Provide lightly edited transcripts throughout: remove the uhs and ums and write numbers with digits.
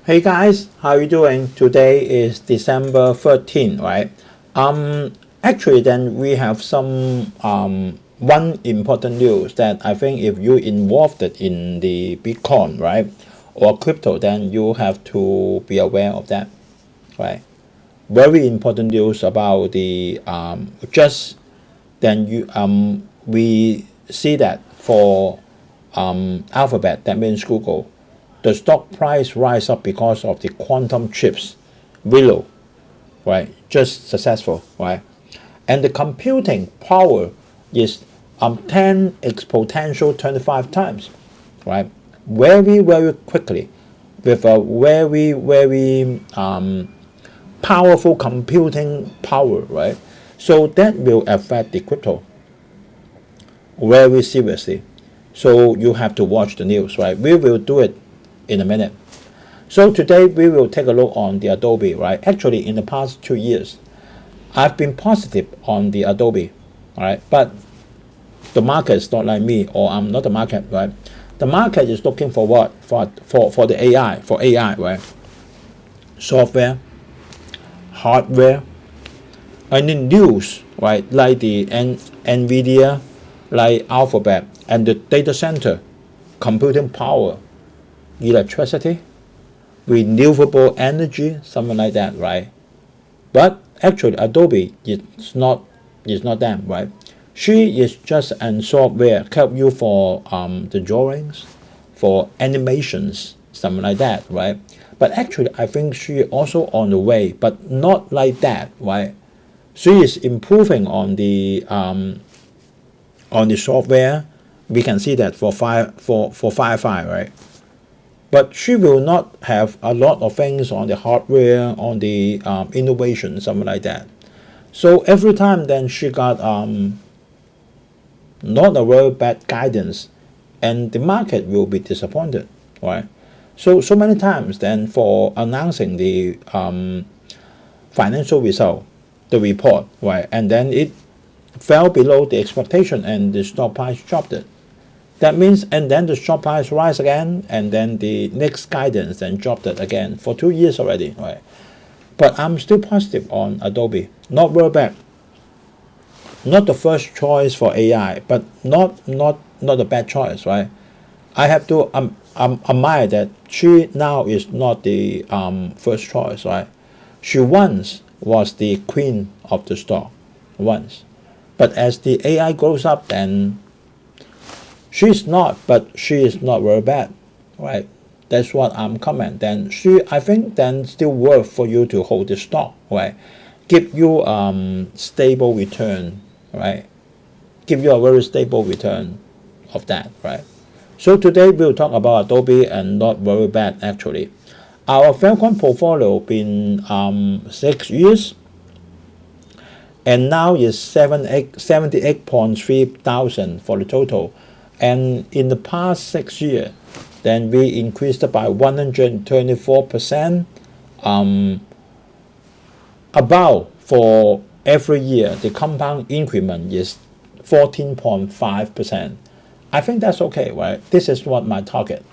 Hey guys, how you doing? Today is December 13th, right? Actually then we have some one important news that I think if you involved in the Bitcoin, right, or crypto, then you have to be aware of that, right? Very important news about the just then you we see that for Alphabet, that means Google, the stock price rise up because of the quantum chips, Willow, right? Just successful, right? And the computing power is 10 exponential 25 times, right? Very quickly, with a very powerful computing power, right? So that will affect the crypto very seriously. So you have to watch the news, right? We will do it in a minute. So today we will take a look on the Adobe, right? Actually, in the past 2 years, I've been positive on the Adobe, right? But the market is not like me, or I'm not the market, right? The market is looking for what? For the AI, right? Software, hardware, and the news, right? Like the NVIDIA, like Alphabet, and the data center, computing power, electricity, renewable energy, something like that, right? But actually, Adobe is not them, right? She is just a software help you for the drawings, for animations, something like that, right? But actually, I think she also on the way, but not like that, right? She is improving on the software. We can see that for Firefly, right? But she will not have a lot of things on the hardware, on the innovation, something like that. So every time then she got not a very bad guidance, and the market will be disappointed, right? So many times then for announcing the financial result, the report, right, and then it fell below the expectation and the stock price dropped it. That means, and then the stock price rise again, and then the next guidance then dropped it again for 2 years already, right? But I'm still positive on Adobe. Not very bad. Not the first choice for AI, but not a bad choice, right? I have to admire that she now is not the first choice, right? She once was the queen of the stock, once. But as the AI grows up, then she's not, but she is not very bad, right? That's what I'm comment. Then I think, then still worth for you to hold the stock, right? Give you stable return, right? Give you a very stable return of that, right? So today we'll talk about Adobe, and not very bad actually. Our Falcon portfolio been 6 years, and now is 78.3 thousand for the total. And in the past 6 years, then we increased by 124%. About for every year, the compound increment is 14.5%. I think that's okay, right? This is what my target.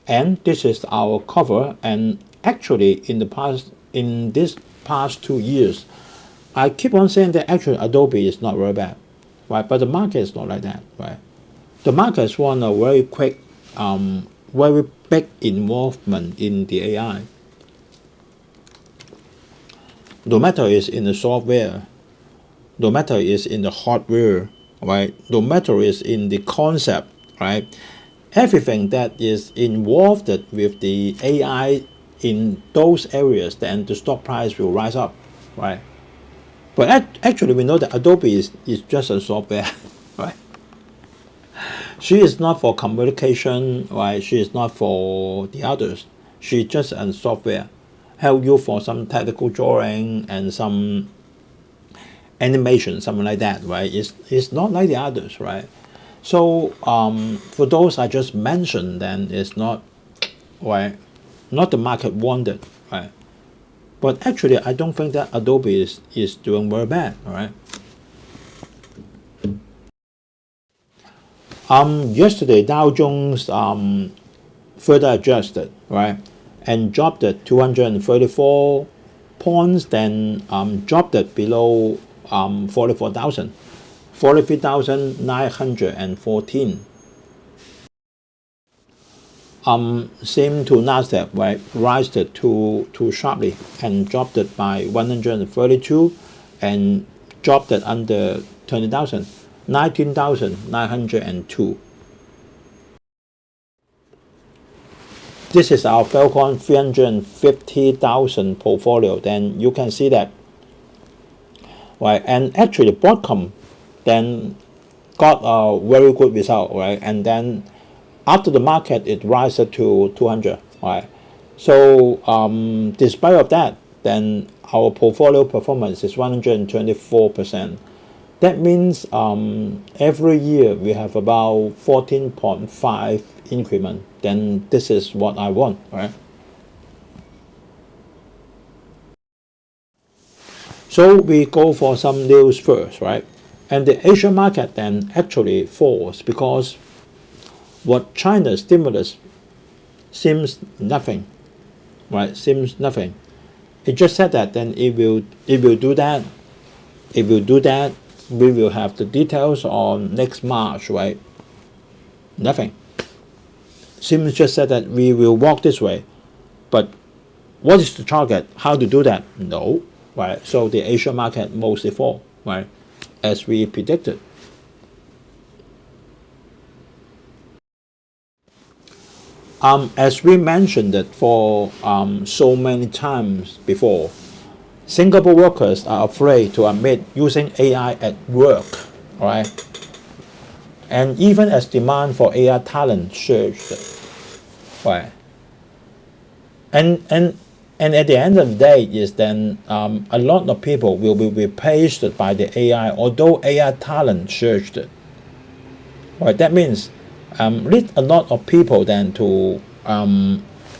And this is our cover. And actually, in this past 2 years, I keep on saying that actually Adobe is not very bad, right? But the market is not like that, right? The markets want a very quick, very big involvement in the AI. No matter it's in the software, no matter it's in the hardware, right? No matter it's in the concept, right? Everything that is involved with the AI in those areas, then the stock price will rise up, right? But actually, we know that Adobe is just a software, right? She is not for communication, right? She is not for the others. She's just a software. Help you for some technical drawing and some animation, something like that, right? It's not like the others, right? So for those I just mentioned, then it's not, right? Not the market wanted, right? But actually, I don't think that Adobe is doing very bad, all right? Yesterday Dow Jones further adjusted, right, and dropped it 234 points, then dropped it below 44,000, 43,914. Same to Nasdaq, right, rised it too sharply and dropped it by 132 and dropped it under 20,000, 19,902. This is our Falcon 350,000 portfolio. Then you can see that, right? And actually, Broadcom then got a very good result, right? And then after the market, it rises to 200, right? So despite of that, then our portfolio performance is 124%. That means every year we have about 14.5 increment. Then this is what I want, right? So we go for some news first, right? And the Asian market then actually falls because what China's stimulus seems nothing, right? Seems nothing. It just said that then it will do that. It will do that. We will have the details on next March, right? Nothing. Seems just said that we will walk this way, but what is the target? How to do that? No, right? So the Asian market mostly fall, right? As we predicted. As we mentioned it for so many times before, Singapore workers are afraid to admit using AI at work, right? And even as demand for AI talent surged, right? And at the end of the day is then a lot of people will be replaced by the AI, although AI talent surged, right? That means need a lot of people then to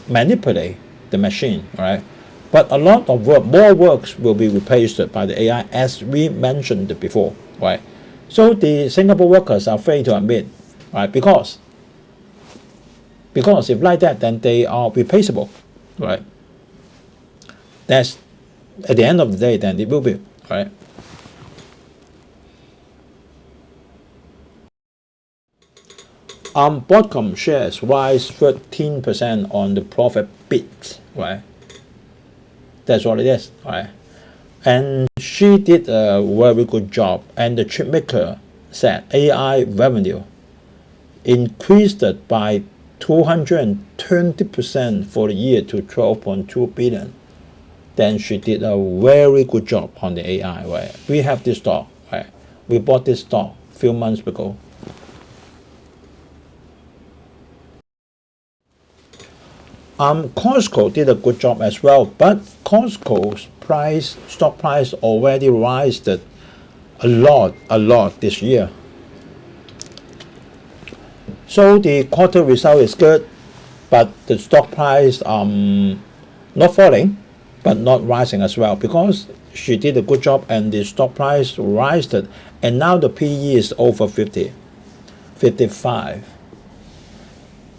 manipulate the machine, right? But a lot of more works will be replaced by the AI, as we mentioned before, right? So the Singapore workers are afraid to admit, right? Because if like that, then they are replaceable, right? That's at the end of the day, then it will be, right? Broadcom shares rise 13% on the profit beat, right? That's what it is, right? And she did a very good job. And the chipmaker said AI revenue increased by 220% for the year to 12.2 billion. Then she did a very good job on the AI, right? We have this stock, right? We bought this stock a few months ago. Costco did a good job as well, but Costco's stock price already rised a lot this year. So the quarter result is good, but the stock price not falling, but not rising as well, because she did a good job and the stock price rised, and now the PE is over 50, 55.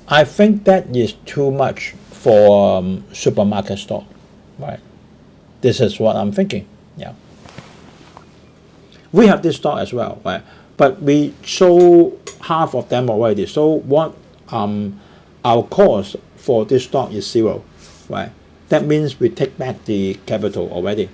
I think that is too much for supermarket stock, right? This is what I'm thinking. Yeah. We have this stock as well, right? But we sold half of them already. So what our cost for this stock is 0, right? That means we take back the capital already.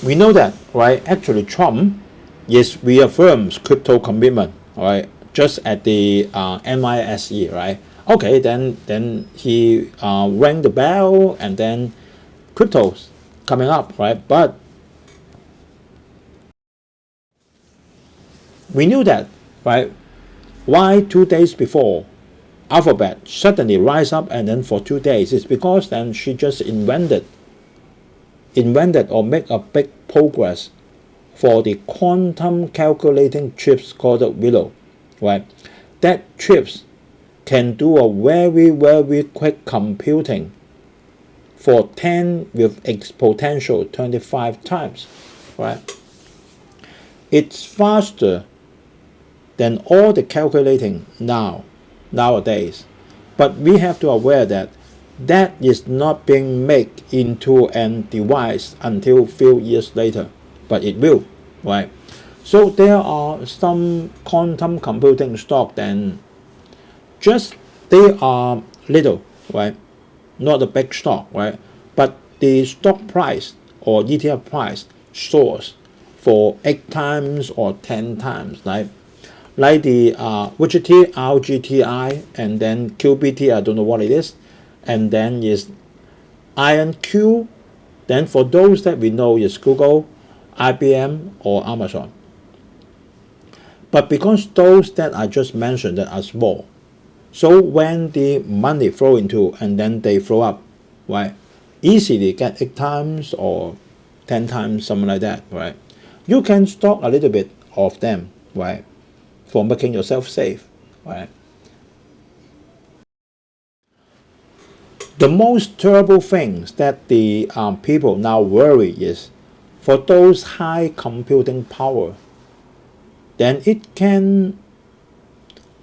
We know that, right? Actually, Trump reaffirms crypto commitment, right? Just at the NYSE, right? Okay, then he rang the bell, and then cryptos coming up, right? But we knew that, right? Why 2 days before Alphabet suddenly rise up and then for 2 days? It's because then she just invented or make a big progress for the quantum calculating chips called Willow, right? That chips can do a very quick computing for 10 with exponential 25 times, right? It's faster then all the calculating nowadays. But we have to aware that that is not being made into a device until few years later, but it will, right? So there are some quantum computing stock then just they are little, right? Not a big stock, right? But the stock price or ETF price soars for 8 times or 10 times, right? Like the VGT, RGTI, and then QBT, I don't know what it is, and then is INQ. Then for those that we know is Google, IBM, or Amazon. But because those that I just mentioned that are small, so when the money flow into and then they flow up, right, easily get 8 times or 10 times, something like that, right? You can stock a little bit of them, right, for making yourself safe, right? The most terrible things that the people now worry is for those high computing power, then it can,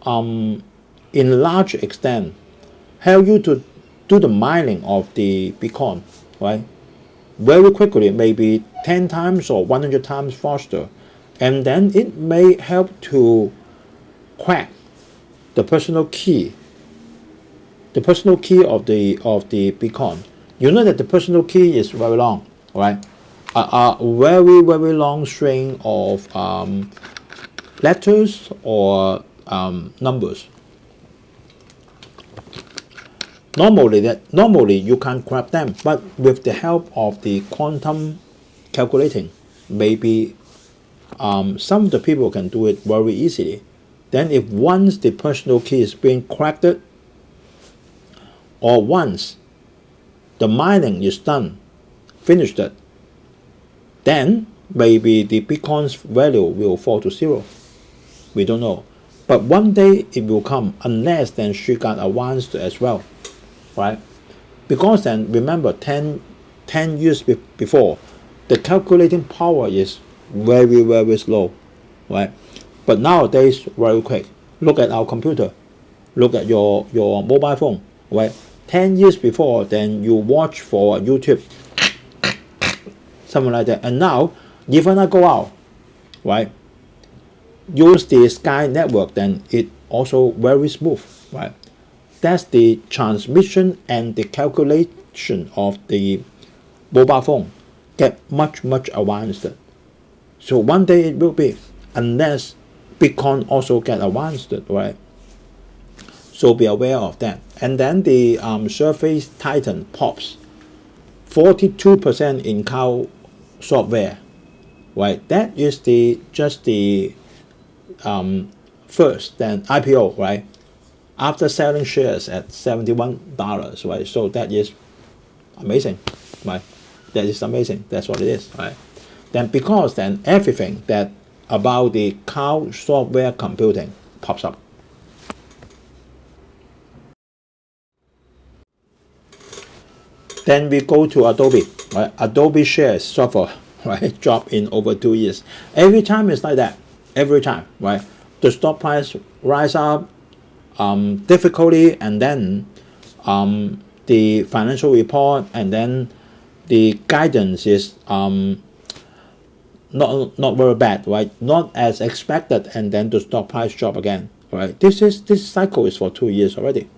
in large extent, help you to do the mining of the Bitcoin, right? Very quickly, maybe 10 times or 100 times faster. And then it may help to crack the personal key of the Bitcoin. You know that the personal key is very long, right? A very, very long string of letters or numbers. Normally you can't grab them, but with the help of the quantum calculating, maybe some of the people can do it very easily. Then if once the personal key is being cracked, or once the mining is done, finished, then maybe the Bitcoin's value will fall to 0. We don't know. But one day it will come, unless then she got advanced as well, right? Because then remember 10 years before, the calculating power is very, very slow, right? But nowadays very quick. Look at our computer, look at your mobile phone, right? 10 years before, then you watch for YouTube, something like that. And now, even I go out, right, use the Sky network, then it also very smooth, right? That's the transmission and the calculation of the mobile phone get much, much advanced. So one day it will be, unless Bitcoin also get advanced, right? So be aware of that. And then the Surface Titan pops 42% in cloud software, right? That is just the first then IPO, right? After selling shares at $71, right? So that is amazing, right? That is amazing. That's what it is, right? Then because then everything that about the cloud software computing pops up. Then we go to Adobe, right? Adobe shares suffer, right? Drop in over 2 years. Every time it's like that. Every time, right? The stock price rise up, difficulty, and then the financial report, and then the guidance is not very bad, right? Not as expected, and then the stock price drop again, right? This cycle is for 2 years already.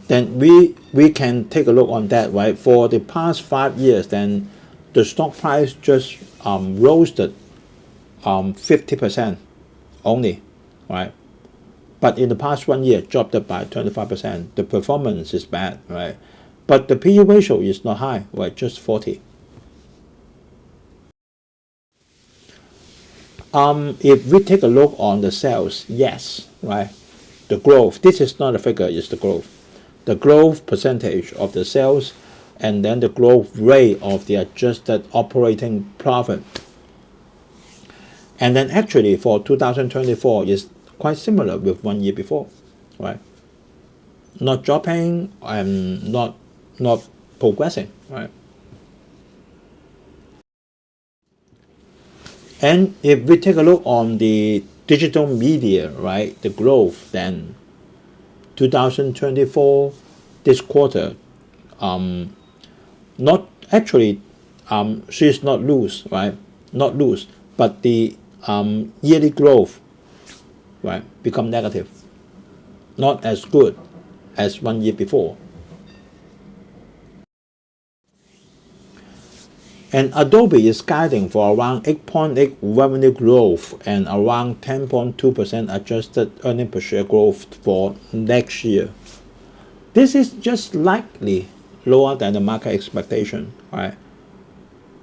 Then we can take a look on that, right? For the past 5 years, then the stock price just roasted 50% only, right? But in the past 1 year, dropped it by 25%. The performance is bad, right? But the PE ratio is not high, right? Just 40. If we take a look on the sales, yes, right? The growth, this is not a figure, it's the growth. The growth percentage of the sales, and then the growth rate of the adjusted operating profit. And then actually for 2024 is quite similar with 1 year before, right? Not dropping and not progressing, right? And if we take a look on the digital media, right, the growth, then 2024, this quarter, not actually, she's not lose, right, not lose, but the yearly growth, right, become negative, not as good as 1 year before. And Adobe is guiding for around 8.8 revenue growth and around 10.2% adjusted earnings per share growth for next year. This is just slightly lower than the market expectation, right?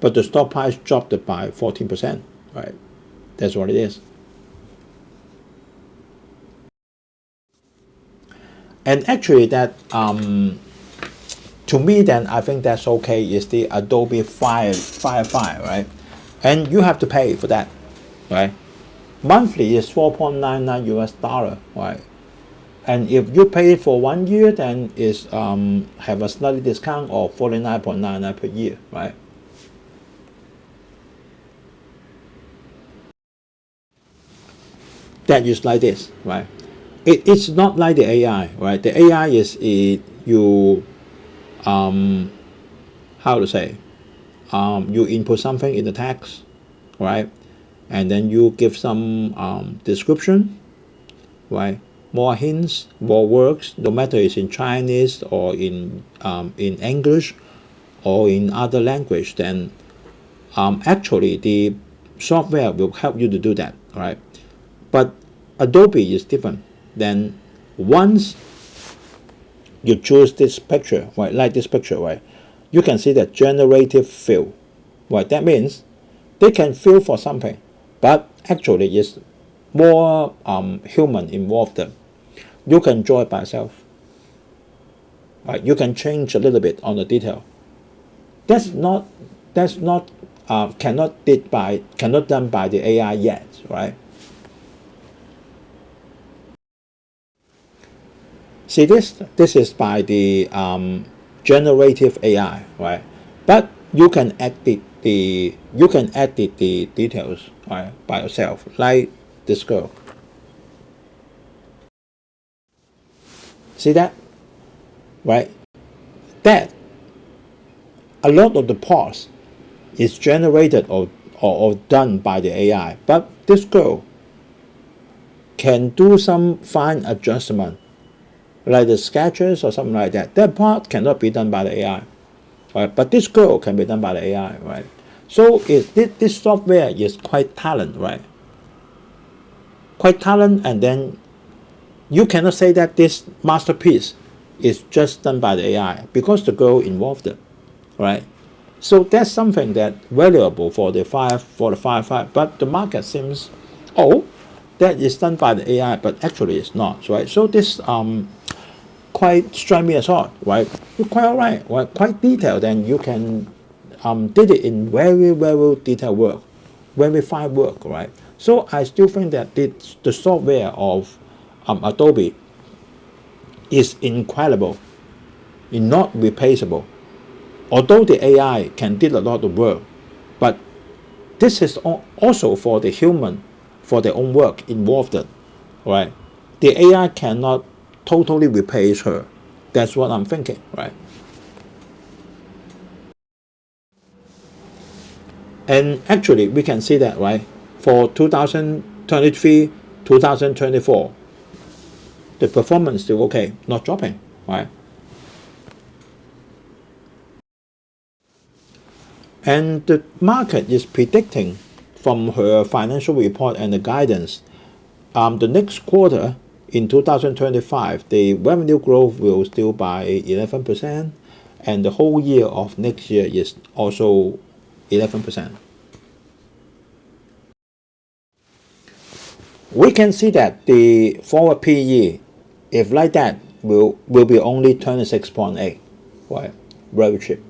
But the stock price dropped by 14%, right? That's what it is. And actually that to me then I think that's okay is the Adobe Firefly, right? And you have to pay for that, right? Monthly is $4.99 US, right? And if you pay it for 1 year, then it's have a slightly discount of $49.99 per year, right? That is like this, right? It's not like the AI, right? The AI is you how to say you input something in the text, right? And then you give some description, right? More hints, more words, no matter it's in Chinese or in English or in other language, then actually the software will help you to do that, right? But Adobe is different. Then once you choose this picture, right, like this picture, right, you can see that generative fill, right? That means they can fill for something, but actually it's more human involved. You can draw it by yourself, right? You can change a little bit on the detail. That's not cannot done by the AI yet, right? See this is by the generative AI, right? But you can edit the details, right, by yourself, like this girl. See that, right? That a lot of the parts is generated or done by the AI, but this girl can do some fine adjustment, like the sketches or something like that. That part cannot be done by the AI, right? But this girl can be done by the AI, right? So this software is quite talent, right? Quite talent, and then you cannot say that this masterpiece is just done by the AI because the girl involved it, right? So that's something that valuable for the Firefly, but the market seems, oh, that is done by the AI, but actually it's not, right? So this quite strike me as odd, right? You're quite alright, right? Quite detailed, and you can did it in very detailed work, very fine work, right? So I still think that the software of Adobe is incredible, is not replaceable. Although the AI can do a lot of work, but this is also for the human, for their own work involved, right? The AI cannot totally replace her. That's what I'm thinking, right? And actually, we can see that, right? For 2023, 2024, the performance still okay, not dropping, right? And the market is predicting from her financial report and the guidance, the next quarter in 2025, the revenue growth will still by 11%, and the whole year of next year is also 11%. We can see that the forward PE, if like that, will be only 26.8, right? Very cheap.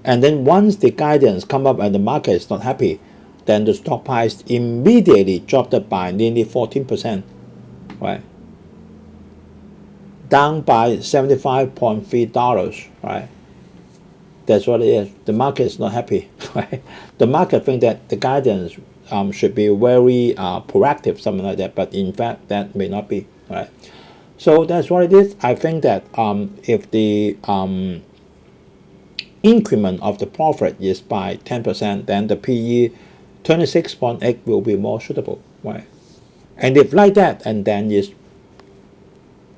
And then once the guidance come up and the market is not happy, then the stock price immediately dropped by nearly 14%, right? Down by $75.3, right? That's what it is. The market is not happy, right? The market think that the guidance should be very proactive, something like that, but in fact that may not be, right? So that's what it is. I think that if the increment of the profit is by 10%, then the PE 26.8 will be more suitable, right? And if like that, and then it's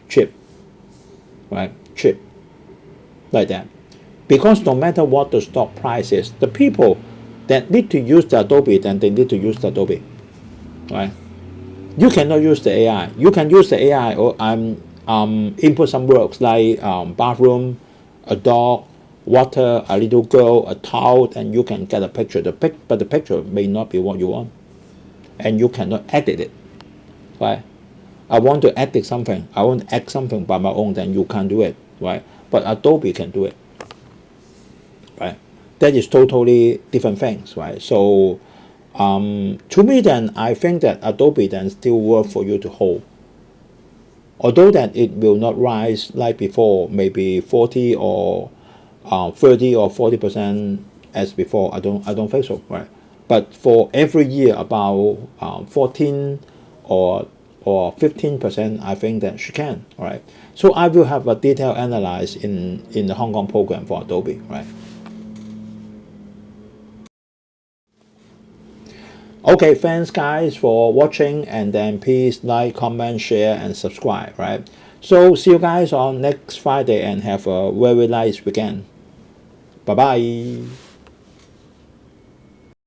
cheap, right? Cheap, like that. Because no matter what the stock price is, the people that need to use the Adobe, then they need to use the Adobe, right? You cannot use the AI. You can use the AI or input some words like bathroom, a dog, water, a little girl, a towel, and you can get a picture. But the picture may not be what you want, and you cannot edit it, right? I want to edit something. I want to add something by my own. Then you can't do it, right? But Adobe can do it, right? That is totally different things, right? So to me, then I think that Adobe then still work for you to hold. Although that it will not rise like before, maybe 40 or 30 or 40% as before. I don't think so, right? But for every year about 14 or 15%, I think that she can, right? So I will have a detailed analysis in the Hong Kong program for Adobe, right? Okay, thanks guys for watching, and then please like, comment, share, and subscribe, right? So see you guys on next Friday, and have a very nice weekend. Bye bye.